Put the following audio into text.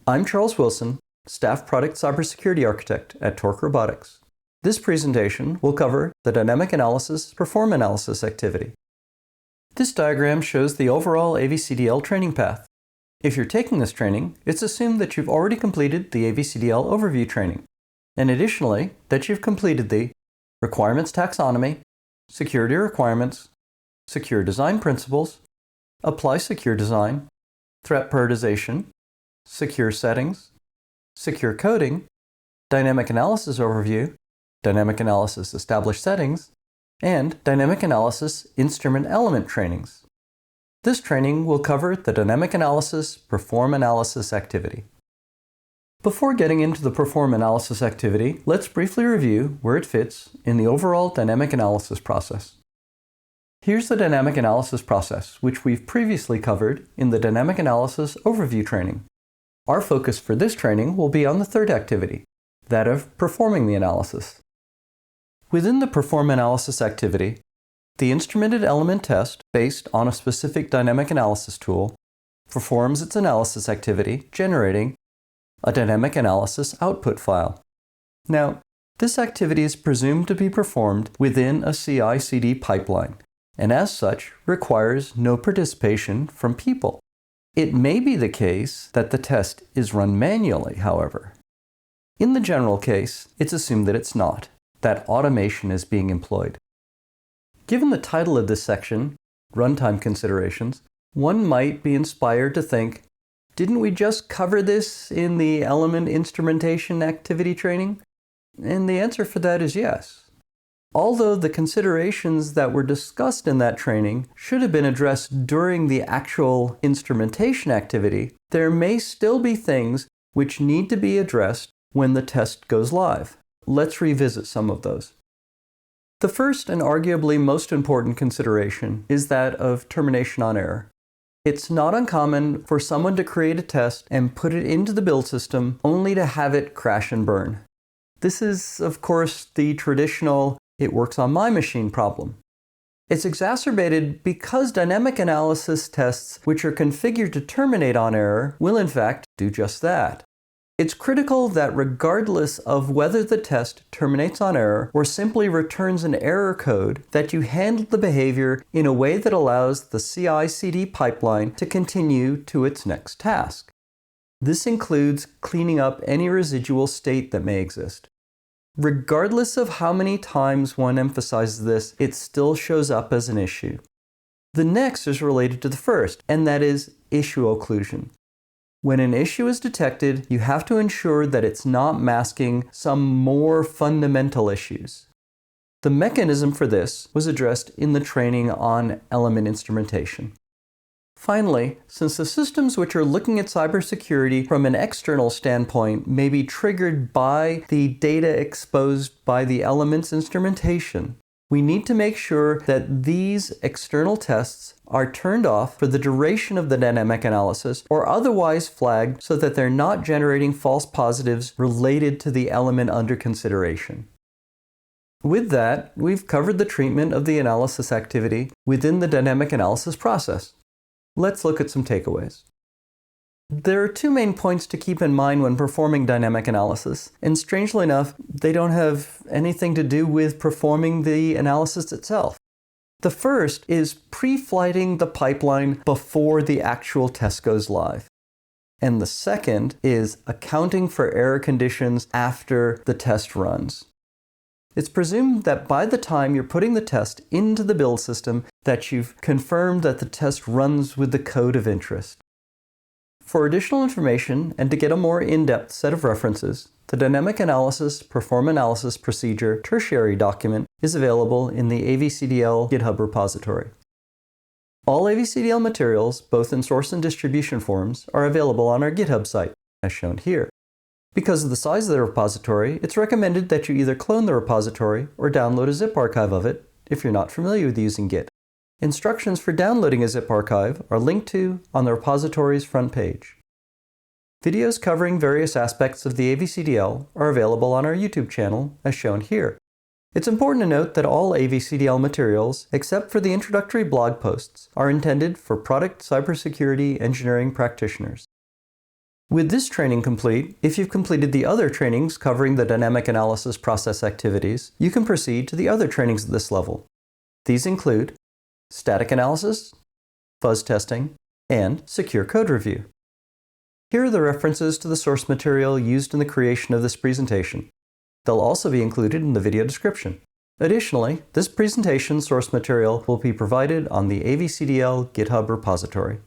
I'm Charles Wilson, Staff Product Cybersecurity Architect at Torque Robotics. This presentation will cover the Dynamic Analysis Perform Analysis activity. This diagram shows the overall AVCDL training path. If you're taking this training, it's assumed that you've already completed the AVCDL overview training, and additionally, that you've completed the Requirements Taxonomy, Security Requirements, Secure Design Principles, Apply Secure Design, Threat Prioritization, Secure Settings, Secure Coding, Dynamic Analysis Overview, Dynamic Analysis Established Settings, and Dynamic Analysis Instrument Element trainings. This training will cover the Dynamic Analysis Perform Analysis activity. Before getting into the Perform Analysis activity, let's briefly review where it fits in the overall dynamic analysis process. Here's the dynamic analysis process, which we've previously covered in the Dynamic Analysis Overview training. Our focus for this training will be on the third activity, that of performing the analysis. Within the Perform Analysis activity, the instrumented element test based on a specific dynamic analysis tool performs its analysis activity, generating a dynamic analysis output file. Now, this activity is presumed to be performed within a CI/CD pipeline, and as such requires no participation from people. It may be the case that the test is run manually, however. In the general case, it's assumed that it's not, that automation is being employed. Given the title of this section, Runtime Considerations, one might be inspired to think, didn't we just cover this in the element instrumentation activity training? And the answer for that is yes. Although the considerations that were discussed in that training should have been addressed during the actual instrumentation activity, there may still be things which need to be addressed when the test goes live. Let's revisit some of those. The first and arguably most important consideration is that of termination on error. It's not uncommon for someone to create a test and put it into the build system only to have it crash and burn. This is, of course, the traditional "it works on my machine" problem. It's exacerbated because dynamic analysis tests which are configured to terminate on error will in fact do just that. It's critical that regardless of whether the test terminates on error or simply returns an error code, that you handle the behavior in a way that allows the CI/CD pipeline to continue to its next task. This includes cleaning up any residual state that may exist. Regardless of how many times one emphasizes this, it still shows up as an issue. The next is related to the first, and that is issue occlusion. When an issue is detected, you have to ensure that it's not masking some more fundamental issues. The mechanism for this was addressed in the training on element instrumentation. Finally, since the systems which are looking at cybersecurity from an external standpoint may be triggered by the data exposed by the element's instrumentation, we need to make sure that these external tests are turned off for the duration of the dynamic analysis or otherwise flagged so that they're not generating false positives related to the element under consideration. With that, we've covered the treatment of the analysis activity within the dynamic analysis process. Let's look at some takeaways. There are two main points to keep in mind when performing dynamic analysis, and strangely enough, they don't have anything to do with performing the analysis itself. The first is pre-flighting the pipeline before the actual test goes live. And the second is accounting for error conditions after the test runs. It's presumed that by the time you're putting the test into the build system, that you've confirmed that the test runs with the code of interest. For additional information and to get a more in-depth set of references, the Dynamic Analysis Perform Analysis Procedure Tertiary document is available in the AVCDL GitHub repository. All AVCDL materials, both in source and distribution forms, are available on our GitHub site, as shown here. Because of the size of the repository, it's recommended that you either clone the repository or download a zip archive of it if you're not familiar with using Git. Instructions for downloading a zip archive are linked to on the repository's front page. Videos covering various aspects of the AVCDL are available on our YouTube channel, as shown here. It's important to note that all AVCDL materials, except for the introductory blog posts, are intended for product cybersecurity engineering practitioners. With this training complete, if you've completed the other trainings covering the dynamic analysis process activities, you can proceed to the other trainings at this level. These include static analysis, fuzz testing, and secure code review. Here are the references to the source material used in the creation of this presentation. They'll also be included in the video description. Additionally, this presentation source material will be provided on the AVCDL GitHub repository.